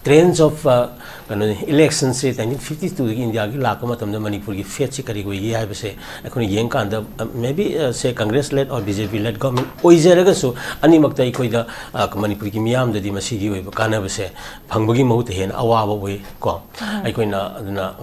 trends of elections in 1952 in India Manipur fetch maybe say Congress led or BJP led government Oizeragasu Animakta Koida Manipur Miam the Masigi Kanabase Pangbugi Mouth Hen Awa way go. I could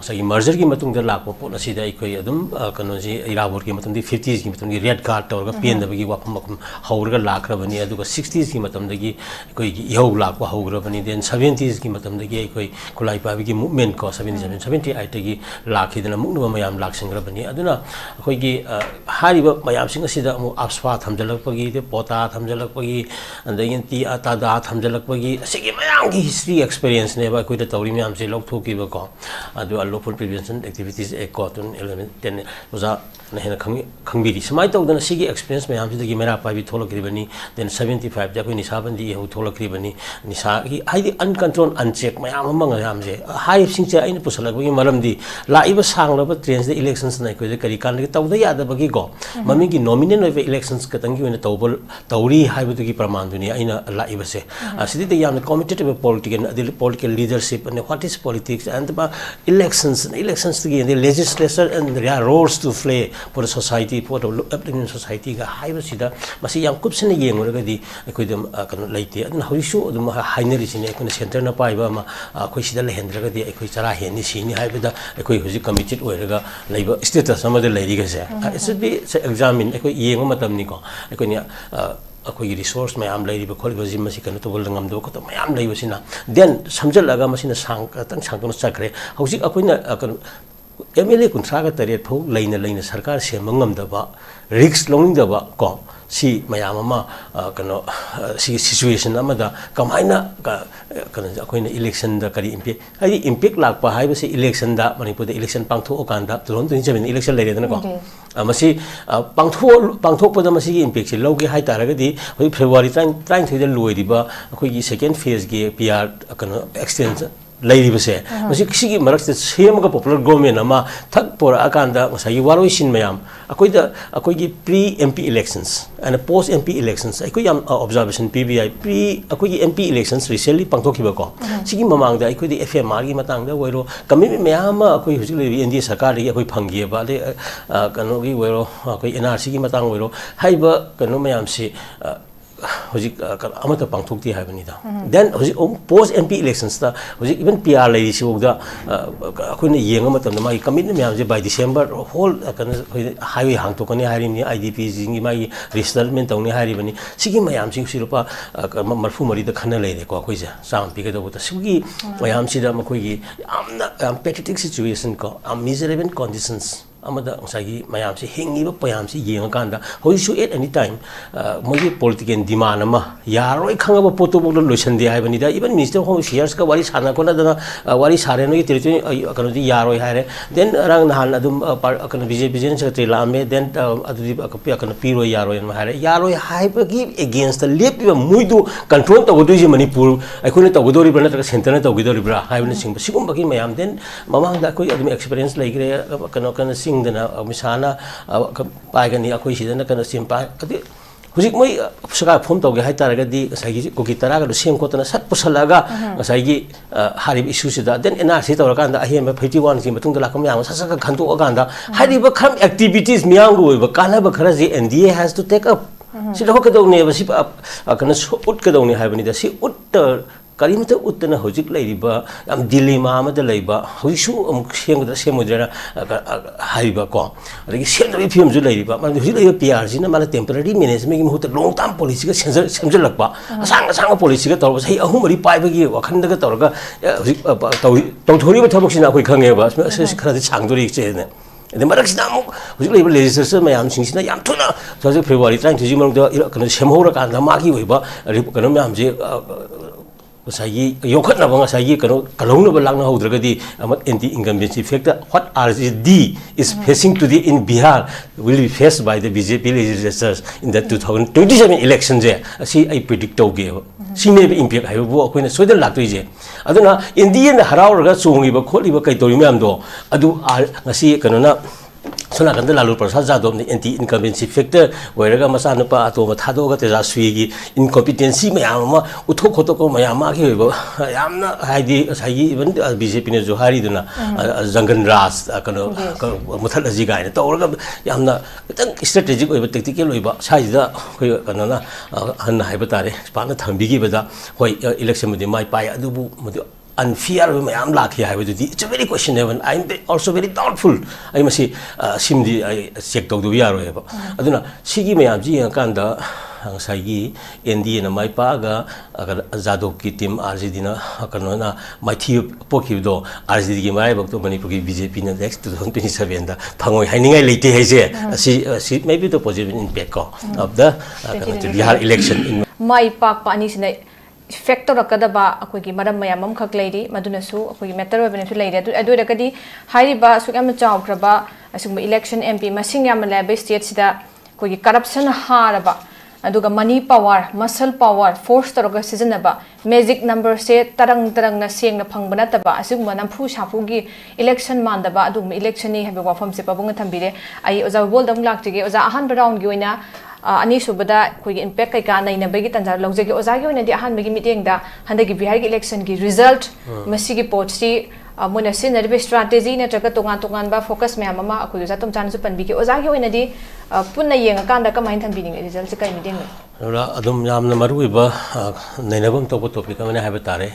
say merger Gimatung the Lapo Sida Ikoyadum Kanoji Iraburki Matum the 50s Gimatum the red card or Pian the Bigi Wapam Hauraga Lakravani, the 60s Gimatum the Yo Lakwa Hogravani, then 70s Gimatum the Gay Kulaipa movement cost 70 I take Laki than a Mukmayam Laxing Rabani. Aduna Hoigi Hariba Mayam Singasida Abswat Hamjalapagi, the Pota Hamjalapagi, and the Yenti Atada Hamjalapagi, Sigi Mayangi history experience never quit a Taurimiam Zilok to give a call. I do a local prevention activities a cotton element, then was a Kangiri. So my dog than a Sigi experience Mayam to the Gimera Pavi Tolokribani, then 75 Japanese Habandi who Tolokribani, Nisaki, I the uncontrolled unchecked Mayam among Ramse. High Sincha in Pusalaki Maramdi, La Iva Sang Robert trains the elections like the Karikan, the other Bagigo. Mamiki nominate of elections Katangi in a Tobel, Tauri, Hybatuki Pramanduni, in a La Ibase. I see the young committed political leadership and what is politics and about elections to gain the legislature and their roles to play for the society, for the upbringing society, Hybasida, Masi Young Cups in the game already, I could late and how you show them Heineris in a center of Pibama, Quishida Hendra, the Equitara Henny, Hybida, a committed where labor status, some of the ladies. It should be examined, young Matamnico, a resource, my am lady, because was in Masikan to Woldangam Doko, my am lady. Then some Jalagamas in a sank, and Santon Sacre, how she Aquina. Emily Contractor po lane Sarkar Semangam daba, Rix long daba, go. See Mayamama see situation Amada, Kamina election the Kari impact. I impact like Pahai election that Manipur the election Pangto Okanda, to London election later than a go. Amasi Pangto Podamasi impact, Logi High Taragadi, February trying to the Luidiba, a second phase gave PR extension. Lady was say, Masiki Marks the same popular government, Ama, Takpor Akanda, was a Yuarishin Mayam, a pre-MP elections and a post-MP elections. I could observation PBI pre MP elections recently Pangtokibako. Siki Mamanga, I could the FMRI Matanga, where Kamimi Mayama, a quick in the Sakari, a quick Pangia, but Kanogi, where NRC Matang, where Hyber Kanomayam say. Amata Pangtukti Havanida. Then post MP elections, even PR ladies who the Yangamata commitment by December, whole highway Hantokani Harini, IDPs, my resettlement only Harivani, Siki Mayam Sirupa, Marfumari, the Kanale, the Kwakwisa, sound because of the Sugi, Mayam Sida Makwigi, I'm pathetic situation, I'm miserable conditions. Amada Sagi Mayamsi, Hingi, Payamsi, Yanganda, who issue at any time, Moji political demand, Yaro, Kanga Potable Lucian de Ivanida, even Mr. Home shares Kawaris Hanakona, Waris Hareno, Yaro Hare, then Rang Hanadum, BJP Secretary Lame, then a Piro Yaro and Mahare, Yaro hyper give against the lip, Muidu, control the Woduji Manipur, I couldn't have Wudori Banata Center of Widoribra, I will sing, but Sikumbaki Mayam, then Mamma experience like Kanokana sing. Misana Pagani Aquisidan can simpa. Who's my Sugar Pump of Haitara, Sagi Kokitara, the same cotton as Pusalaga, Sagi Harib issues that. Then in our sit or Ganda, I hear my pretty ones in Matunga Lakamia, Sasaka Kanto Oganda. How do you become activities Miangu, but Kalaba Karazi, and DA has to take up. See the Hokadoni never ship up. I can Utkadoni have any, see Ut. Karimata Utana Hojik Ladiba, dilemma the labor, who show the same with Hariba Kong. The same films lady, but the PRs in a temporary minutes making who the long time policy Sanjalapa, a sang policy was hey, a homely pipe again, or Kandaka Torga, Toriba Tamoxina, we can't ever, Sanguri. The Maraxam, whose labor legislators may am since I am tuna, so the February trying to Zimmer the Shemora and the Maki Weber, Ripokanam. Sayi Yokana Sayi Kalona Balanga Hodragadi, anti incumbency factor. What RSD is facing today in Bihar will be faced by the BJP legislators in the 2027 elections. See, I predict Tokyo. She may be impact. I will walk when a Sweden Latrije. I don't know, in the end, Haraga Sungi, but Koliba Kaitoriamdo, Adu Nasi Kanona. Sona kan lalu Prasad Jadhav ni anti incumbency factor weraga masa nupa ato ma thado ga teja swigi incompetency mayam ma uthok khotok ko mayam ma ki bo yamna haidi sai even BJP ne johari duna jangan ras kano muthal aji ga ne tawra yamna kitang strategic oiba tactical oiba sai da koi kana na han haiba tare pana thambi gi bada hoi election mudi mai pai adubu unfair mayam lakhi haiba dudi it's a very questionable. I'm also very doubtful. I must say simdi check to do yaro eba aduna sigi mayam ji kanda ang sagi NDA na mai paga Jadhav ki team RJD na kano na mai thi poki do RJD ki mai bak to manipur ki BJP na next 2027 da phangoi hainingai leite haise si maybe the positive impact of the Bihar election in mai pak pa ani sine factor akadaba akogi maram mayamam khak leiri madunasu akogi matter obensu leiri adu rakadi hairiba sukam chawkraba asum election MP masing yam lab state sida akogi corruption haraba aduga money power muscle power force toroga sijanaba magic number se tarang na sengna phangbana taba asugma nampu shapugi election mandaba adum election ni habe wafam se pabunga thambire ai oza bol dam laktige oza ahan round gi oina ani subada koi impact kai ka nai na bagi tanjar lojege oza gi oina di ahan bagi meeting da handagi Bihar gi election gi result masigi potsi mona sinarbe strategy na taka tongan ba focus me amama akoi za tom chan su panbi ki oza gi oina di punna yenga kanda ka main thambi ning result se kai meeting ora adum yamna maru iba nainabam to topic amane haiba tare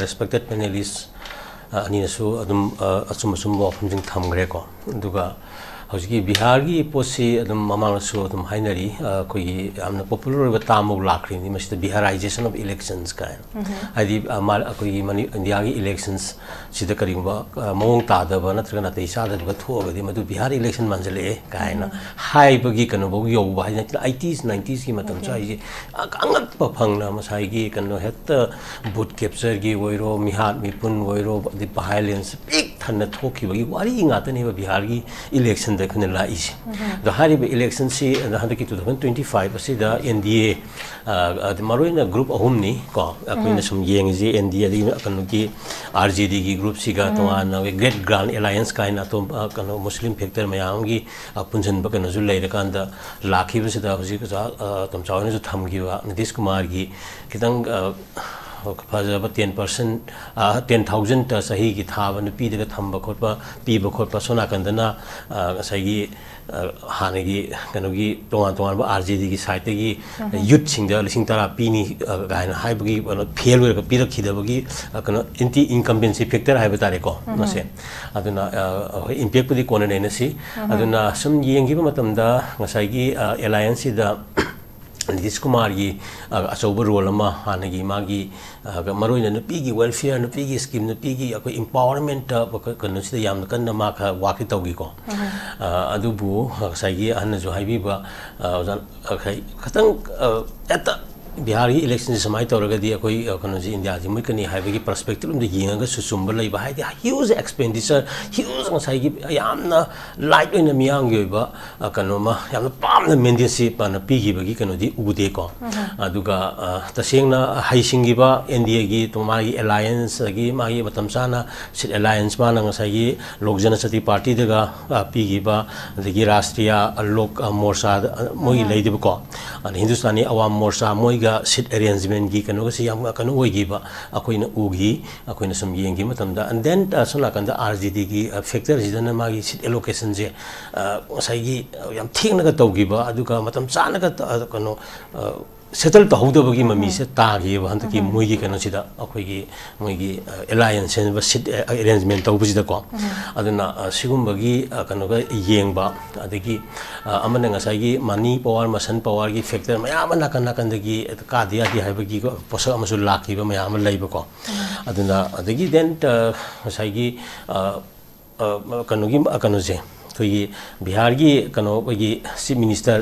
respected panelists ani su adum asum wa phumjing thamgre ko duga Hojiki Bihar gi posi adum mamang su adum hainari koi amna popular ba tamuk lakri ni mas Biharization of elections kind adi amal koi mani India gi elections sida karingba mawong ta da ba natrana te isa da ba thu ga di madu Bihar election manjale kaina hai bagi kanu bo yo ba 80s 90s gi matam chai ji angat pa phangna masai gi kanu hetta boot capture gi oiro mihat mipun oiro di violence big thanna thoki bagi wari ngata ni ba Bihar gi election la is the hariba election si the 2025 asi the NDA the maroina group ahumni ko akoina sum yengji NDA di kanuki RJD gi group siga to an great grand alliance kaina to kanu muslim factor mayam gi punjan ba kanu zu leira kanda lakhi ba sida hoji ka tom chawna ju thamgi wa Nitish Kumar gi kitang Fazaba 10% 10,000 sahi ki thaba nupi daga thamba khotpa piba khotpa sona kandana sahi hanagi kanogi tongan ba RJD gi site gi youth singda lising tara pini gaina haibagi fail wer ka pira khidabagi kano anti incumbency factor haiba tare ko mase aduna impact pudi kona ne si aduna sum yengi ba matamda ngasai gi alliance da Nitish Kumar gi asoba role ama hanagi magi maroina nupi gi welfare nupi gi scheme nupi gi akoi empowerment kanu sida yam kan na ma kha waki tawgi ko adubu sai gi anna jo haibi ba khatang eta Bihar election samai tawraga di akoi kanu ji India ji mui kani haibi gi perspective um de yinga su sumba lai ba hai huge expenditure huge ngasai gi yamna light oina miyang gi ba kanu ma yamna pamna mendency pa na pi gi ba gi kanu di ude ko aduga tasengna haising gi ba India gi to ma gi alliance gi ma gi matam sana sit alliance ma na ngasai gi lok janashati party daga pi gi ba gi rashtriya lok morcha moi lei de ko Hindustani awam morcha moi ga sit arrangement gi kanu si yam kanu oi gi ba akoina ugi akoina sum yeng gi matamda and then sona kanda RJD gi factor jidana ma gi sit allocation je sai gi yam thing na ga taw gi ba aduga matam chana ga kanu settle to hauda bagi mami se ta gi ba hanta ki moi gi kanu sida akoi gi moi gi alliance ba sit arrangement taw bujida ko aduna sigum bagi kanu ga yeng ba adagi amana nga sai gi money power masan power gi factor mayam na kan dagi ka dia di hai bagi ko posa amasu laki ba mayam lai ba ko aduna adagi then sai gi kanu gi kanu je to gi Bihar gi kanu gi chief minister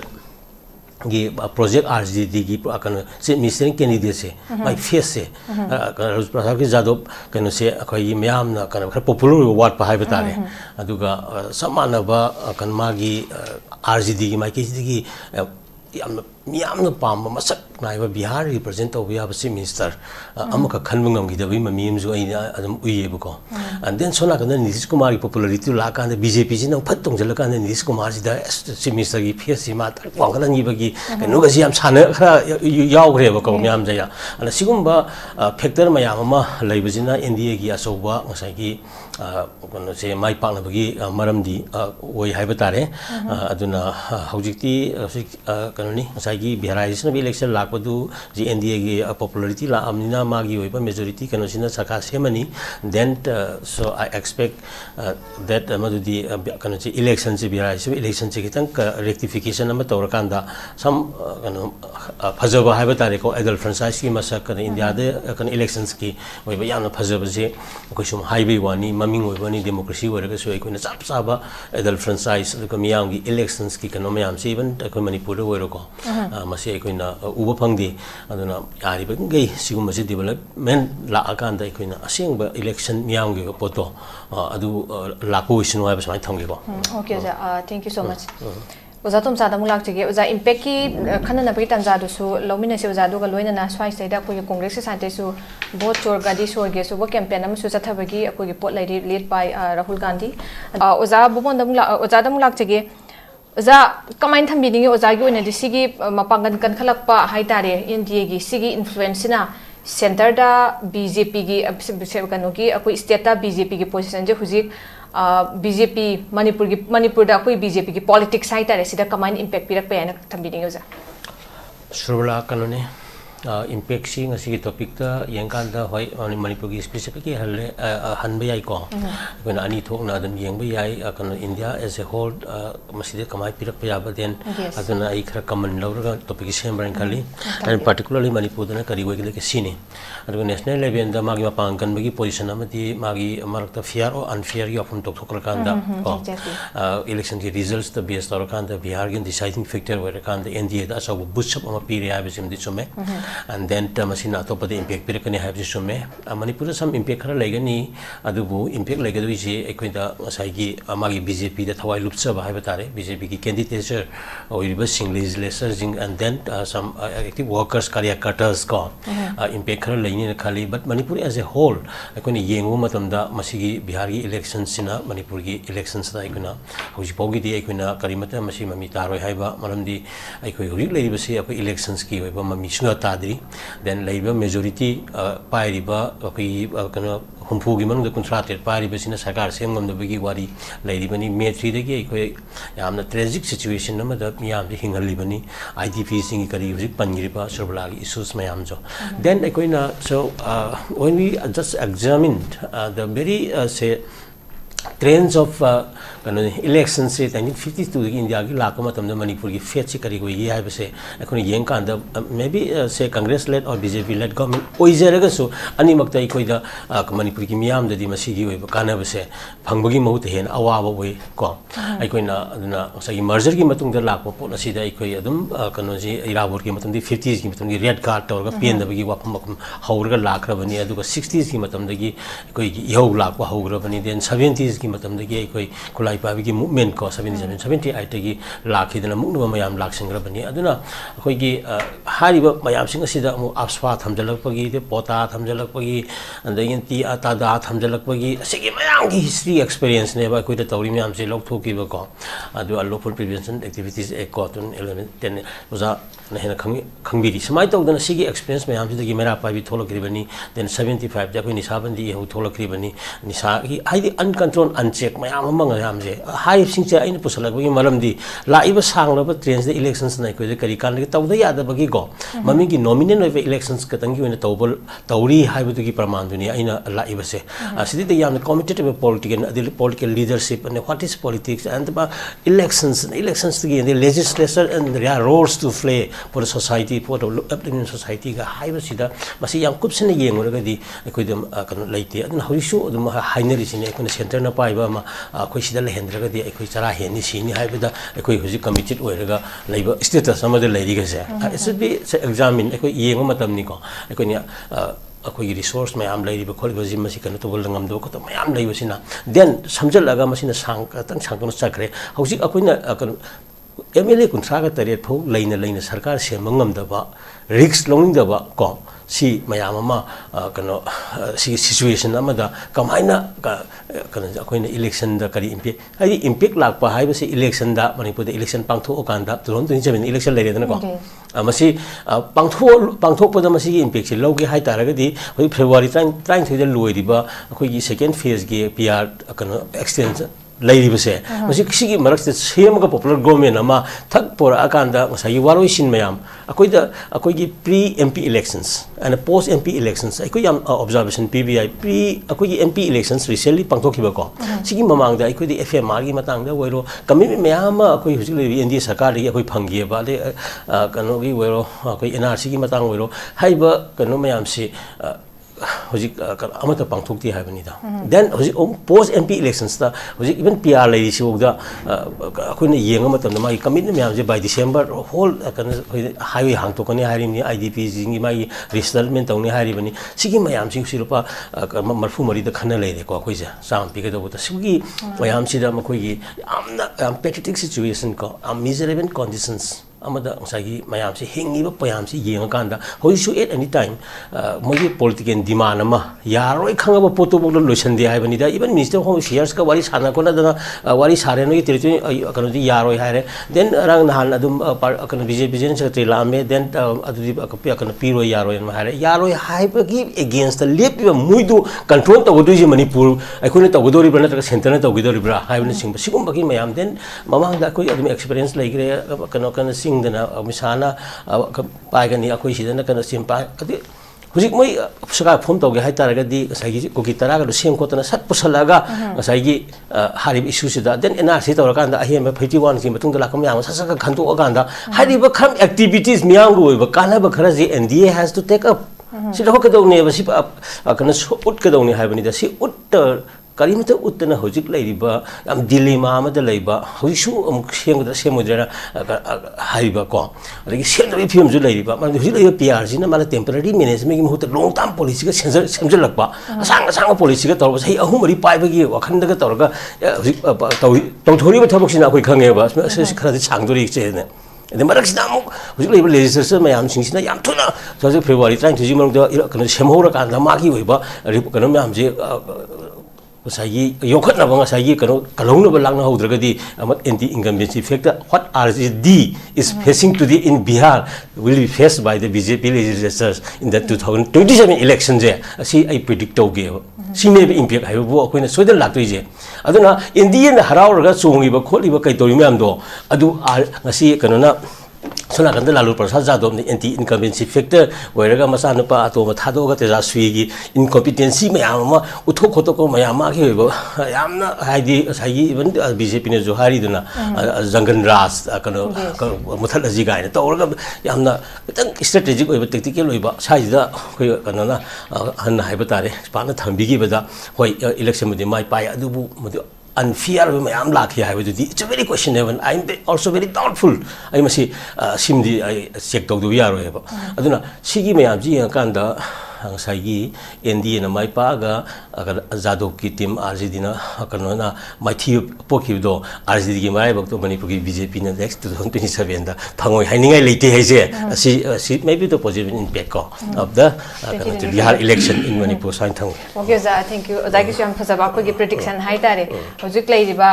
gi project RJD gi kanu chief minister candidate se my face se Prasad ki Jadhav kanu se akhoi mayam na kanu popular word pa hai batare aduga samana ba kan ma gi RJD gi my ki gi yam मियामना पाम मसक नाइबा Bihar represent तौबा याबा chief minister अमुक खनबा ngamgidabui mamimju aina adum uyebako and then sona kana Nitish Kumar ki popularity la kan BJP ji na phat tongjala kan Nitish Kumar ji da chief minister ki face si ma tak wangala ni bagi kanu ga ji am sana khara yaw gre ba ko myam ja ya ana sigumba factor mayam ma leibajina India gi asoba ngasai gi kono se mai pakna bagi maramdi oi haiba tare aduna haujikti kanu ni ngasai gi biharization election lakpadu ji India gi popularity la amnina magi oi ba majority kanu sina saka semani then so I expect that madudi kanu ji election ji biharization election ji kitang rectification ama tawrakanda some kanu phajaba haiba tare ko adult franchise ki masak kan India de kan elections ki oi ba yana phajaba je ko sum highway wani maming oi bani democracy oi ga so ko na chap chaba adult franchise ko miyam gi elections ki kanu miyam se even ko manipur oi ro ko masi ko na uba phangdi aduna ari ba ngai sigum se development la akanda ko na asing ba election miyam gi poto adu la ko isinu ba samai thamge ko okay ja thank you so much oza tom sa da mulak chige oza impact ki khana na pai tanja du su lomina se oza du ga loina na swai sai da ko congress se sante su vote chor gadi sor ge su bo campaign am su chathabagi ko gi pot lai lead by Rahul Gandhi oza bubon da mulak oza da mulak chige oza kamain thambi ningi oza gi ona di sigi mapangan kan khalak pa hai tare India gi sigi influence na center da BJP gi kanu gi akoi state da BJP gi position je hujik BJP manipur da koi BJP ki politics sai tare sida kamain impact pirak pe ana thambi ningi oza surla kanone impact si ngasi topic ta yengkan da hoi manipur gi specifically hanba yai ko kona ani thok na dam yengba yai kan India as a whole maside kamai pirak pa yaba den aduna ai khara common lawra topic sem ran kali and particularly manipur da kari wei ke sini adu national level da magi mapang kan bagi position amati magi marak ta fair or unfair gi often tok thok kan da election ki results the based or kan da Bihar gi deciding factor where kan da India da so bushap ama piri ya besim di chome and then tamasina to pade impact pirakani have ji sume manipur some impact khara legani adubu impact legadu ji ekoida ngasai gi amagi BJP da thawai lupcha ba haiba tare BJP ki candidature oiriba sing legislators and then some active workers karyakatas ko impact khara leini khali but manipur as a whole ekoni yengu matamda masigi Bihar gi elections sina manipur gi elections da ekona hoji pogi di ekona karimata masi mami taroi haiba maramdi ekoi horik leiriba se ekoi elections ki oiba mami sunga then labor majority pairiba kai kana humpu gi mang da contracted pairiba sina sarkar semgam da bagi wari lairibani me 3 da gi koi yamna tragic situation na da miyam de hingalibani IDP sing kari hujik pangiriba surbala gi issues mayam jo then ekoina so when we just examined the very say trends of elections se 1952 gi India gi lakma matamda manipur gi fate se kari goi hai base ekoni yeng kan da maybe say Congress led or BJP led government oizeraga su ani makta ikoi da manipur gi miyam da di masigi oi kana base phangbagi mahut hen awaba oi ko aikoi na aduna sagi merger gi matung da lakma pot asi da ikoi adum kano ji irabur gi matung di 50s gi matung gi red card torga pen da bagi wapam haurga lakra bani aduga 60s gi matam da gi ikoi gi ihau lakwa haugra bani then 70s gi matam da gi ikoi kulai pabi gi movement ko 78 gi lakhi dana muknu mayam laksingra bani aduna akoi gi hariba mayam sing asida mu apswa thamjalak pagi de pota thamjalak pagi andagin ti ata da thamjalak pagi asigi mayam gi history experience ne ba koi da tawri mayam se lok thoki ba ko adu lawful prevention activities a cotton element ten uza na hena khangbiri samai tawdana sigi experience mayam se gi mera pabi tholokri bani then 75 ja koi nisabandi hu tholokri bani nisa gi haidi uncontrolled uncheck mayam amang mayam je hai sing che aina pusalak bagi malam di la iba sang la trends the elections na ko kari kan gi tawda ya da bagi go mami gi nominate of elections ka tangi wena tawbal tawri haibu gi praman duni aina la iba se asidi the yam competitive political leadership and what is politics and the elections to the legislature and their roles to play for the society for the upcoming society ga haibu sida masi yam kupsene yengura ga di ko dem kan laite adun horisu dum hainari sine ko center na pai ba ma ko sida le hendra ga di ko chara heni sini haibada ko huji committed oiraga leiba status amade leiri ga se it should be examine ko yengo matam ni ko ko ni akoi resource mayam leiriba kholiba jim masi kana tobol ngam do ko mayam leibasina then samjalaga masina sang tang sang kono chakre hauji akoina MLA kuntra ka taret phau leina sarkar sema ngamdaba risk longdaba ko si mayam ama kano si situation amada kamaina kana akoina election da kari impact lakpa haiba si election da manipur da election pangtho okanda 2027 election leire dana ko amasi pangtho pada masi impact si logi hai taragadi hoi February 23 da loiriba akoi second phase ge PR kano extension lairibase masi kisi marak sema ka popular government ama thak por akanda masai waroi sin mayam akoi gi pre MP elections and post MP elections akoi yam observation PBI pre akoi gi MP elections recently pangthokiba ko sigi mamang da akoi di FMR gi matang da woiro commitment mayam akoi hujik le India sarkar ri akoi phangi ba le kano gi woiro akoi NRC gi matang woiro haiba kano mayam si hojik amata pangthokti haibani da then hojik post MP elections da hojik even PR lady si ogda akoina yenga matam da mai commitment myam je by December whole kana highway hang to kani hari ni IDP jingi mai resettlement tawni hari bani sigi mayam sing sirupa marfu mari da khana leire ko akoi ja sam pi ke do ta sigi mayam si da makoi gi amna pathetic situation ko miserable conditions amada sagi mayam si hingi ba payam si yenga kanda hoi su at any time moi political demand ama yaroi khanga ba poto bok lo chande hai bani da even minister of home affairs ka wari sana ko na da wari sare no territory kanu di yaroi haire then rang nahan adum kanu BJP gen secretary lame then adu kanu piro yaroi ma haire yaroi hai ba gi against the lep muidu control to godu ji manipur ai khone to godu ri bra na center na to godu ri bra hai bani sing sigum ba gi mayam then mamang da koi adum experience lai gre kanu dana misana paigani akoi sidana kana simpa adi hujik moi saka phom tawge hai taragadi sagi koki taraga do sem kotana sat pusalaga sagi harib issue sida then NRC tawrakanda ahem 51 ki matung da lakam yang sasaka khantu aganda hariba kham activities miyang go ba kana ba khara ji NDA has to take up sida hokadone ba si kana ut kadone hai bani da si ut karimata uttana hojik laiba am dilemma amada laiba hoisu amuk semudra semudra haiba ko adagi semdri film ju laiba man hojik laiba PR jina mala temporary management gi muhut long term policy ga semjal lakba asang policy ga torba sai ahumari paiba gi wakhan daga torga hojik tawthori ba thabak sina koi khange ba khara changdori che ne ede marak sina amuk hojik laiba legislation mayam singsina yam thuna February 23 manuk da kana semhora kan ma gi oiba kana mayam je Sagi yokat na bang sagi kano kalong na balang na hodragadi amat anti incumbency factor what RSD is facing today in Bihar will be faced by the BJP legislators in the 2027 election je asi I predict to ge sine be impact hai bo akoina soidal laktoi je aduna Indian harauraga chongi ba kholi ba kai tori myam do adu ngasi kano na sona kanda lalu prasad jadov ni anti incumbency factor weraga masa nupa atoma thado ga teja swigi incompetency mayam ma uthok khotok ko mayam ma ki bo yamna haidi sagi even BJP ne johari duna jangan ras kano muthal aji ga ne tawraga yamna tang strategic oiba tactical oiba saida koi kano na han haiba tare pana thambi gi bada hoi election mudi mai pai adubu mudi unfair we am lakhi hai du it's a very questionable I'm also very doubtful I must simdi check to do yaro ba aduna sigi mayam ji kanda sagi NDA na mai pa ga Zadok ki team RJD na kano na mai thi pokhi do RJD gi mai bak to manipur gi BJP na next 2027 da phangoi hainingai leite hai je maybe the positive impact of the Bihar election in Manipur sign thang okay za thank you zagi syam phasaba ko gi prediction hai tare hojik lai riba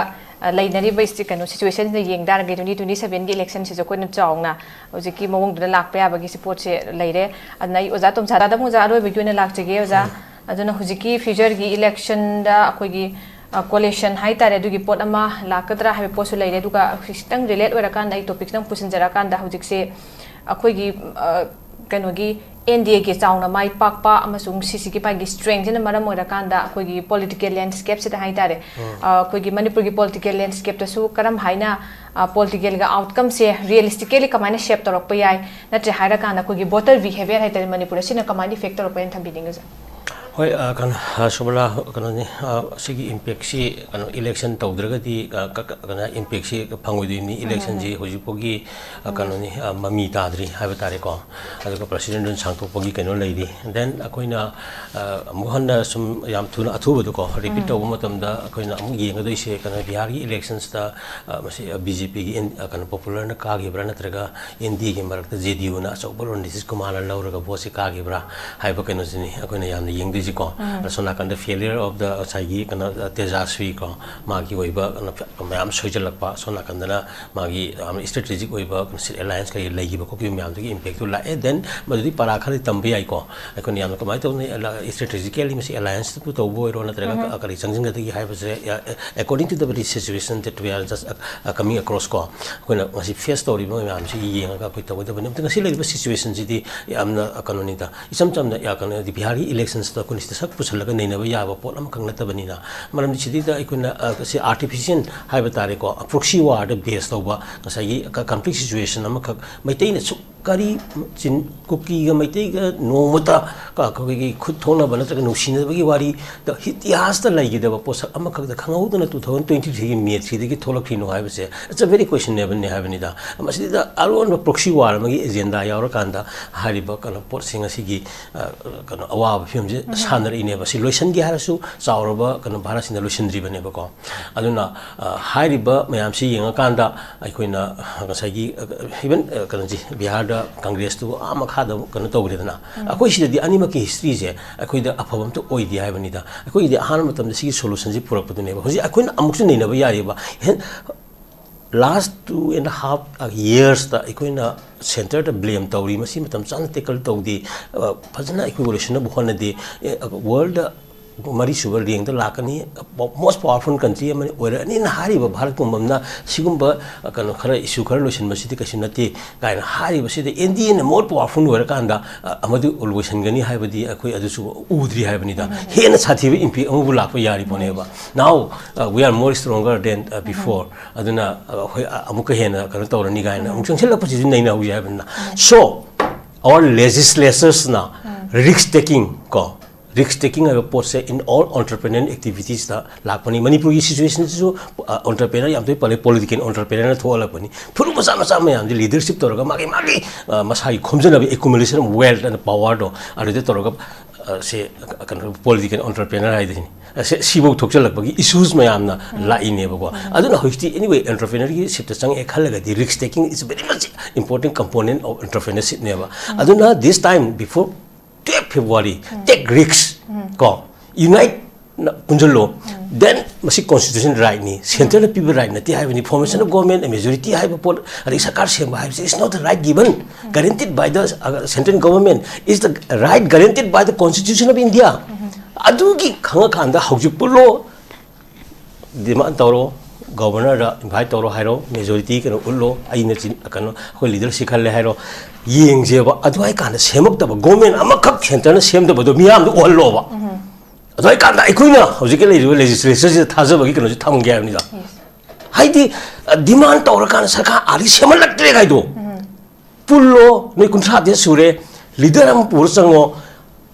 lainari ba sti kanu situation na yeng dar ge 2027 gi election si ko na chawna hojiki mawong da lak pa ba gi support se laire anai oza tom sara da mu za ro bi na lak chege oza aduna hojiki future gi election da akoi gi coalition hai tare du gi pot ama lakadra ha po su laire du ga sistang relate ora kan dai topic nang pusin jara kan da hojik se akoi gi kanu gi NDA ke chauna mai pakpa amasung CC pa gi strength na maram ora kan da akoi gi political landscape se da hai tare akoi gi Manipur gi political landscape ta su karam haina political ga outcome se realistically kamana shape torok pa yai na tre haira kan akoi gi voter behavior hai tare Manipur sina kamani factor pa en thambi dinga Hoi kan sobala kan ni sigi impact si kan election tawdraga di kan impact si phangoi ni election ji hoji pogi kan ni mami tadri habatare ko aduga president dun sangto pogi keno leidi then akoina mohanda sum yam thuna athuba du ko repeat taw matam da akoina amu yenga doi se kan Bihar gi elections ta masi BJP gi kan popular na ka gi bra natraga ND gi marak ta JDU na chokbol this is kumala lauraga bosi ka gi bra haiba keno jini akoina yam yeng ko sona kan the failure of the saigi kan tejaswi ko magi oiba kan mayam soijalakpa sona kan na magi strategic oiba kan alliance ka legi ba ko ki mayam gi impact la then madudi para khari tambi ai ko kon yam ko mai to ni strategically masi alliance to bo ro na traga akari changjing ga gi haiba se according to the very situation that we are just coming across ko kon masi face story mo mayam si yeng ga ko to da ban ta si le situation ji di amna kanoni da isam cham da ya kan di Bihari elections to kun sak pusalaga nei na ba ya ba pot am kang lata bani na maram di chidi da ikuna si artificial hai ba tare ko proxy war da base to ba sai ka conflict situation am ka mai tai na kari chin cookie ga mai tai ga no mata ka ko gi khud thona bana ta no sin ba gi wari da ityas ta lai gi da ba posak am ka da khangau da na 2023 gi me chi gi tholak thi no hai ba se it's a very questionable ne hai bani da am si da aron proxy war ma gi agenda ya ra kan da hari ba kan pot singa si gi kan awa film je sanar ine ba si lotion gi harasu chauraba kan bhara sin lotion dri bane ba ko aduna hari ba mayam si yenga kan da aikoina ngasai gi even kan ji Bihar da Congress tu amakha da kan to gre na akoi si di anima ki history je akoi da aphabam to oi di hai bani da akoi di han matam si solution ji purak padu ne ba hoji akoina amuk su nei na ba yari ba last 2.5 years ta ikoina center to blame tawri masi matam chan tackle tawdi phajana equation na buhona de world mari sugar ring the lakani most powerful country amani ora ni na hari ba bharat kumamna sigumba kan khara issue khara lotion masiti kasinati kaina hari ba sidi indian more powerful ora kanda amadu ulwation gani haibadi akoi adusu udri haibani da hena sathi ba impi amu lakpa yari pone ba now we are more stronger than before aduna amuka hena kan tawrani gaina amchang selak pachi nei na hu yaibana so our legislators na risk taking ko risk taking a post in all entrepreneurial activities da lakpani manipur gi situation so entrepreneur yam pale political entrepreneur thola pani thuru masa masa mayam leadership toraga magi masai khomjana bi accumulation of wealth and power do are de toraga se kan political entrepreneur ai din se sibo thokjalak bagi issues mayam na la ine ba aduna hosti anyway entrepreneur gi sip ta chang e khalaga di risk taking is very much important component of entrepreneurship ne ba aduna this time before 12 February take risks ko unite punjalo then masi constitution right ni central people right na ti have any formation of government a majority have pot ari sarkar sem ba is not the right given guaranteed by the central government is the right guaranteed by the constitution of India adu gi khanga khanda hauji pulo demand toro governor da invite toro hairo majority kan ullo aina chin kan ho leader sikhal hairo yeng je ba adwai kan semak da government amakak center na sem da ba do miyam do ollo ba adwai kan da ikoina hojike legislature je thaja ba gi kan tham gya ni da haidi demand toro kan sarkar ari semal laktre gai do pullo nei kuntra de sure leader am pur sango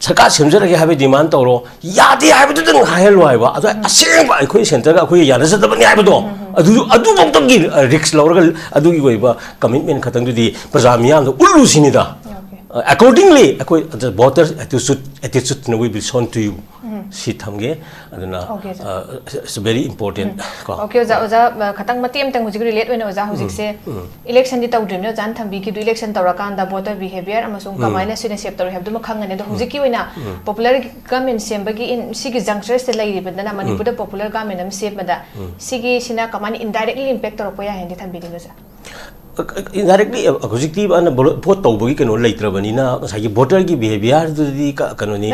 sarkar semjarage habe demand toro yade habe du dang hael wai ba adwai aseng ba ikoi center ga khoi yana sa da bani habe do adu bok tong gi risk lawra adu gi goi ba commitment khatang du di prajamiyam do ullu sini da accordingly akoi the voters attitude no will be shown to you si thamge aduna it's very important okay oza khatang matiam tang hujik relate oina oza hujik se election di tawdrim no jan thambi ki du election tawrakan da voter behavior amasung kamaina sine sep tawri habdu ma khangane do hujik ki oina popular government sembagi in sigi juncture se lai ribadana manipur da popular government am sep mada sigi sina kamani indirectly impact tawra ya hendi thambi di oza indirectly hojikti ana vote tawbagi kano leitrabani na sai voter gi behavior du di kano ni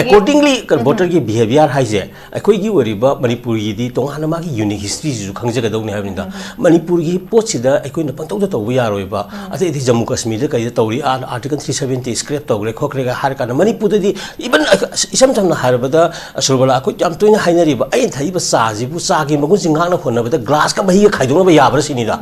accordingly voter gi behavior haise akoi gi wariba manipur gi di tonghana ma gi unique history ju khangjaga dawni habinda manipur gi pochida akoi na pangtaw da tawbu yaroiba ate di jammu kashmir da kai tawri article 370 scrap tawre khokre ga har kana manipur di even isam jamna harbada asulbala akoi jam toina hainariba ai thaiba sa ji bu sa gi magun singha na khonna ba glass ka bahi ga khaidona ba yabra sinida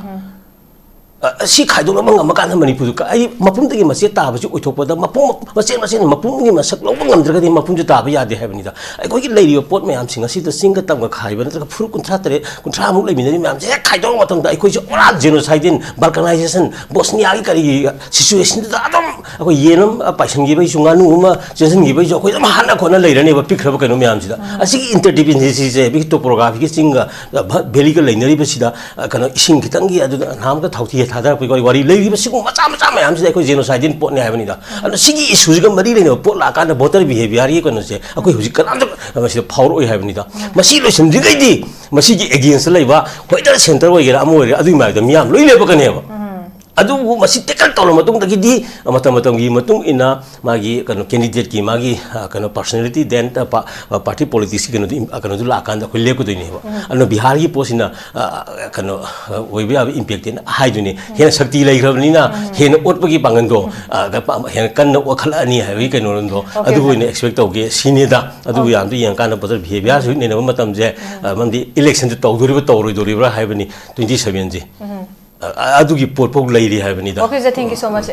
si khai dong amang amakan manipur ka ai mapum tagi masi ta ba ju uthok da mapum masi mapum ni masak lo ngam dra ga mapum ju ta ba ya de ha bani da ai ko gi lei ri pot me am singa si da singa tam ga khai ba na ka fur kun tra tare kun tra mu lei mi ni am je khai dong matang da ai ko ju ora genocide in balkanization bosnia gi kari situation da adom ko yenam paisang gi bai sunga nu ma jensen gi bai jo ko ma hana ko na lei rani ba pikra ba kanu me am si da asi interdependency se bi topography gi singa valley ga lei nari ba si da kana ising kitang gi adu nam ga thauti thada ko wari lei ba sigu macha macha ma am si da ko genocide in pot ne ha bani da ana sigi issue ga mari le pot la ka na voter behavior gi ko no se ko huji kan ma si power oi ha bani da ma si lo sim di gi masi gi against lei ba ko ida center oi ga amo oi adu ma da miam loi le ba ka ne ba adu masi tekal tolo matung da gi di matam gi matung ina magi kan candidate ki magi kan personality then party politics ki kan du la kan da ko le ko do ni ba ano bihar gi posina kan oi ba impact in hai du ni hena shakti lai grabni na hena otpa gi bangan do hena kan na wakhala ani hai wi kan ron do adu oi ne expect to ge sini da adu yam du yang kan na behavior behavior su ne na matam je mamdi election to do ri ba hai bani 27 ji adugi pot pok lai ri hai bani da okay sir thank you so much